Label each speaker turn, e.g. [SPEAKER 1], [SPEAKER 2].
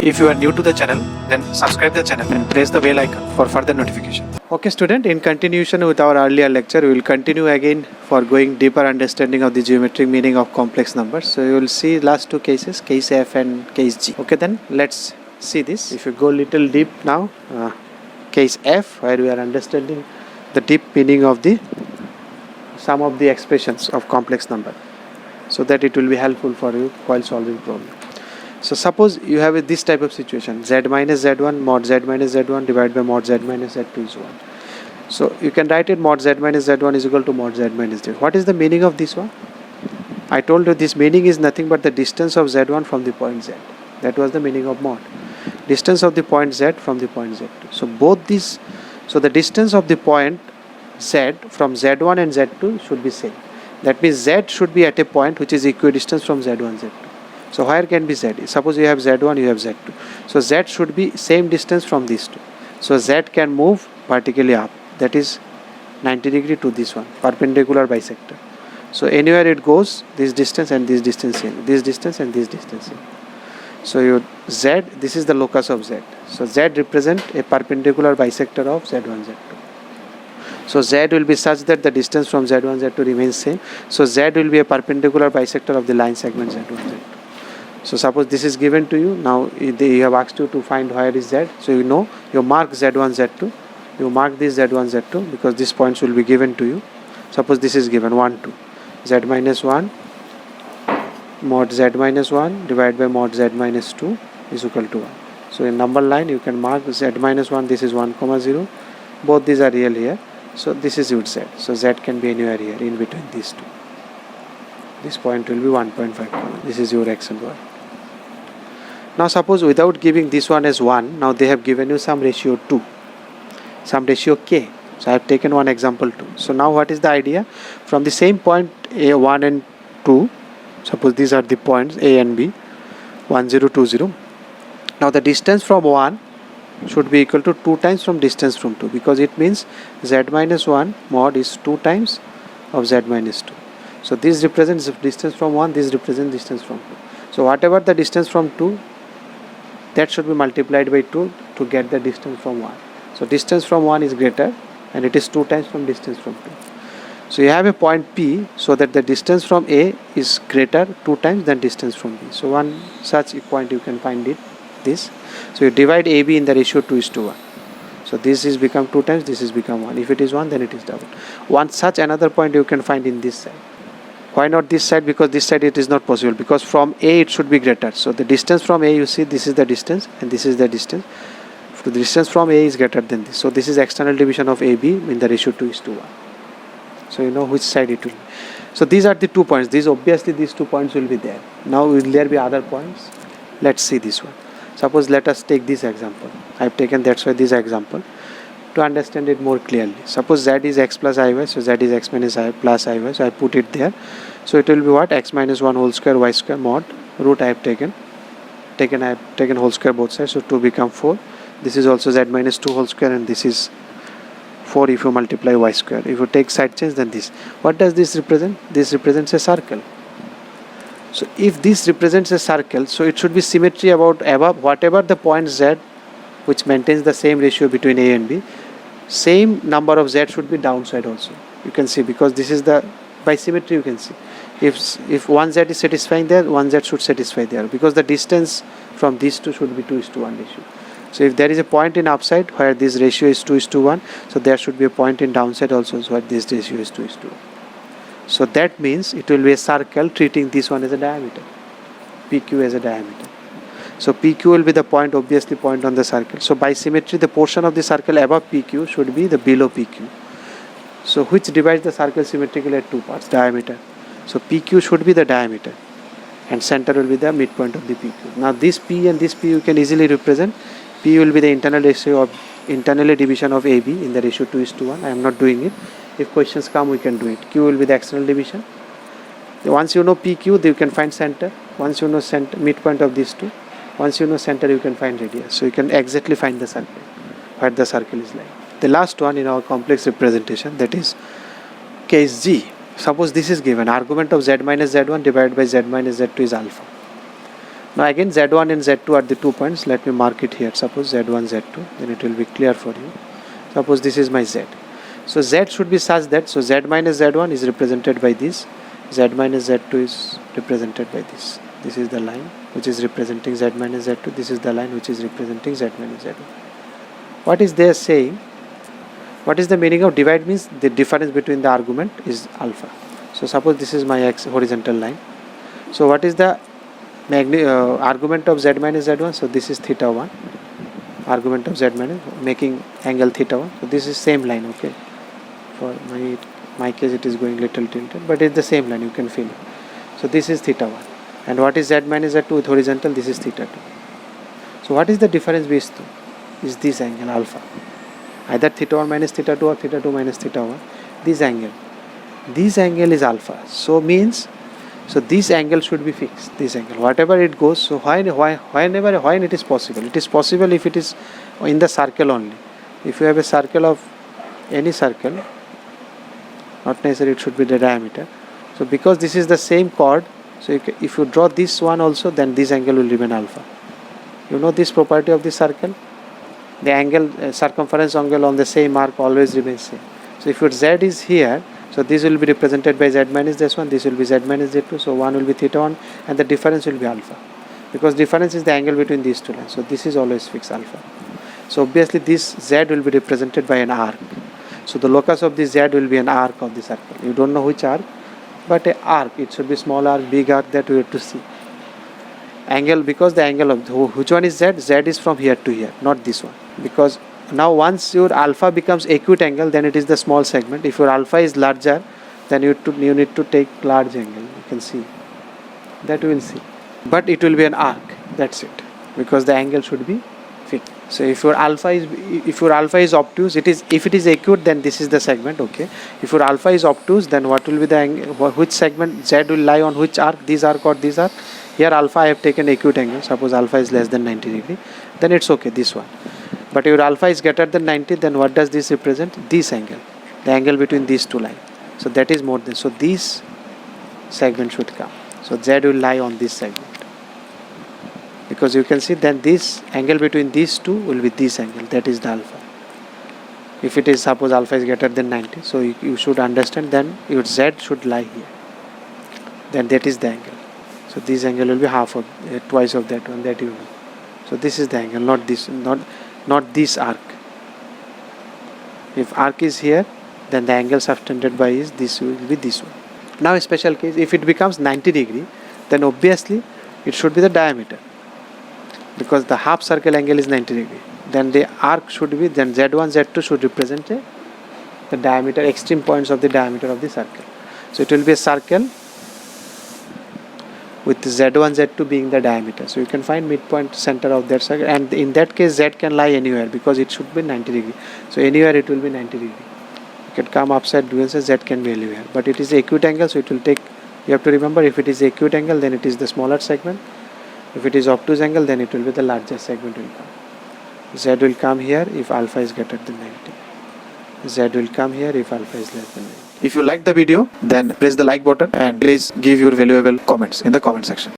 [SPEAKER 1] If you are new to the channel, then subscribe the channel and press the bell icon for further notification. Okay student, in continuation with our earlier lecture, we will continue again for going deeper understanding of the geometric meaning of complex numbers. So you will see last two cases, case F and case G. Okay, then let's see this. If you go little deep now, case F, where we are understanding the deep meaning of the some of the expressions of complex number, so that it will be helpful for you while solving problem. So suppose you have this type of situation, z minus z1 mod z minus z1 divided by mod z minus z2 is 1. So you can write it mod z minus z1 is equal to mod z minus z. What is the meaning of this one? I told you this meaning is nothing but the distance of z1 from the point z. That was the meaning of mod. Distance of the point z from the point z2. So both these, so the distance of the point z from z1 and z2 should be same. That means z should be at a point which is equidistant from z1 z2. So where can be z? Suppose you have z1, you have z2. So z should be same distance from these two. So z can move vertically up. That is 90 degree to this one, perpendicular bisector. So anywhere it goes, this distance and this distance in, this distance and this distance in. So your z, this is the locus of z. So z represent a perpendicular bisector of z1, z2. So z will be such that the distance from z1, z2 remains same. So z will be a perpendicular bisector of the line segment z1, z2. So suppose this is given to you. Now you have asked you to find where is z. So you know, you mark z1, z2. You mark this z1, z2 because these points will be given to you. Suppose this is given 1, 2. Z minus 1 mod z minus 1 divided by mod z minus 2 is equal to 1. So in number line you can mark z minus 1. This is 1, 0. Both these are real here. So this is your z. So z can be anywhere here in between these two. This point will be 1.5. This is your x and y. Now suppose without giving this one as 1, now they have given you some ratio 2, some ratio k. So I have taken one example 2. So now what is the idea? From the same point A1 and 2, suppose these are the points A and B, 1, 0, 2, 0. Now the distance from 1 should be equal to 2 times from distance from 2, because it means z minus 1 mod is 2 times of z minus 2. So this represents distance from 1, this represents distance from 2. So whatever the distance from 2, that should be multiplied by 2 to get the distance from 1. So distance from 1 is greater and it is 2 times from distance from 2. So you have a point P, so that the distance from A is greater 2 times than distance from B. So one such point you can find it, this. So you divide AB in the ratio 2:1. So this is become 2 times, this is become 1. If it is 1, then it is double. One such another point you can find in this side. Why not this side? Because this side it is not possible, because from A it should be greater. So the distance from A, you see, this is the distance and this is the distance. So the distance from A is greater than this. So this is external division of AB in the ratio 2:1. So you know which side it will be. So these are the 2 points. These obviously these 2 points will be there. Now will there be other points? Let's see this one. Suppose let us take this example. I have taken, that's why this example, to understand it more clearly. Suppose z is x plus iy, so z is x minus I plus iy, so I put it there. So it will be what? X minus 1 whole square y square mod root I have taken whole square both sides, so 2 become 4. This is also z minus 2 whole square and this is 4 if you multiply y square. If you take side change, then this. What does this represent? This represents a circle. So if this represents a circle, so it should be symmetry about above whatever the point z which maintains the same ratio between A and B, same number of z should be downside also. You can see, because this is the, by symmetry you can see. If one z is satisfying there, one z should satisfy there, because the distance from these two should be 2:1 ratio. So if there is a point in upside where this ratio is 2:1, so there should be a point in downside also where this ratio is 2:1. So that means it will be a circle treating this one as a diameter, PQ as a diameter. So PQ will be the point, obviously point on the circle. So by symmetry, the portion of the circle above PQ should be the below PQ. So which divides the circle symmetrically at 2 parts, diameter. So PQ should be the diameter and center will be the midpoint of the PQ. Now this P and this P you can easily represent. P will be the internal ratio of internally division of AB in the ratio 2:1. I am not doing it. If questions come, we can do it. Q will be the external division. Once you know PQ, you can find center. Once you know center, midpoint of these two. Once you know center, you can find radius. So you can exactly find the circle, where the circle is lying. The last one in our complex representation, that is case G. Suppose this is given. Argument of z minus z1 divided by z minus z2 is alpha. Now again Z1 and Z2 are the 2 points. Let me mark it here. Suppose Z1, Z2, then it will be clear for you. Suppose this is my Z. So Z should be such that, so Z minus Z1 is represented by this, Z minus Z2 is represented by this. This is the line which is representing Z minus Z2. This is the line which is representing Z minus Z1. What is they saying? What is the meaning of divide? Means the difference between the argument is alpha. So suppose this is my x horizontal line. So what is the argument of Z minus Z1? So this is theta 1. Argument of Z minus, making angle theta 1. So this is same line, okay. For my case it is going little tilted, but it's the same line, you can feel it. So this is theta 1. And what is Z minus Z2 with horizontal? This is theta 2. So what is the difference between two? Is this angle alpha. Either theta 1 minus theta 2 or theta 2 minus theta 1. This angle is alpha. So means, so this angle should be fixed. This angle, whatever it goes. So when it is possible? It is possible if it is in the circle only. If you have a circle of any circle, not necessarily it should be the diameter. So because this is the same chord, so if you draw this one also, then this angle will remain alpha. You know this property of this circle? The angle, circumference angle on the same arc always remains same. So if your Z is here, so this will be represented by Z minus this one, this will be Z minus Z2, so one will be theta 1 and the difference will be alpha. Because difference is the angle between these two lines, so this is always fixed alpha. So obviously this Z will be represented by an arc. So the locus of this Z will be an arc of the circle. You don't know which arc, but an arc. It should be small arc, big arc, that we have to see. Angle, because the angle of which one is Z? Z is from here to here, not this one. Because now once your alpha becomes acute angle, then it is the small segment. If your alpha is larger, then you need to take large angle. You can see that we will see. But it will be an arc. That's it. Because the angle should be fixed. So if your alpha is obtuse, if it is acute, then this is the segment. Okay. If your alpha is obtuse, then what will be the angle? Which segment Z will lie on which arc? This arc or this arc? Here alpha I have taken acute angle. Suppose alpha is less than 90 degree, then it's okay. This one. But your alpha is greater than 90, then what does this represent? This angle, the angle between these two lines. So that is more than, so this segment should come. So Z will lie on this segment. Because you can see then this angle between these two will be this angle, that is the alpha. If it is, suppose alpha is greater than 90, so you should understand then your Z should lie here. Then that is the angle. So this angle will be half of, twice of that one, that you know. So this is the angle, not this, not this arc. If arc is here, then the angle subtended by is this will be this one. Now a special case, if it becomes 90 degree, then obviously it should be the diameter. Because the half circle angle is 90 degree. Then the arc should be, then Z1, Z2 should represent the diameter, extreme points of the diameter of the circle. So it will be a circle with Z1, Z2 being the diameter. So you can find midpoint center of that circle, and in that case Z can lie anywhere because it should be 90 degree. So anywhere it will be 90 degree. You can come upside dual say Z can be anywhere. But it is acute angle, so it will take, you have to remember, if it is acute angle, then it is the smaller segment. If it is obtuse angle, then it will be the larger segment will come. Z will come here if alpha is greater than 90. Z will come here if alpha is less than 90.
[SPEAKER 2] If you like the video, then press the like button and please give your valuable comments in the comment section.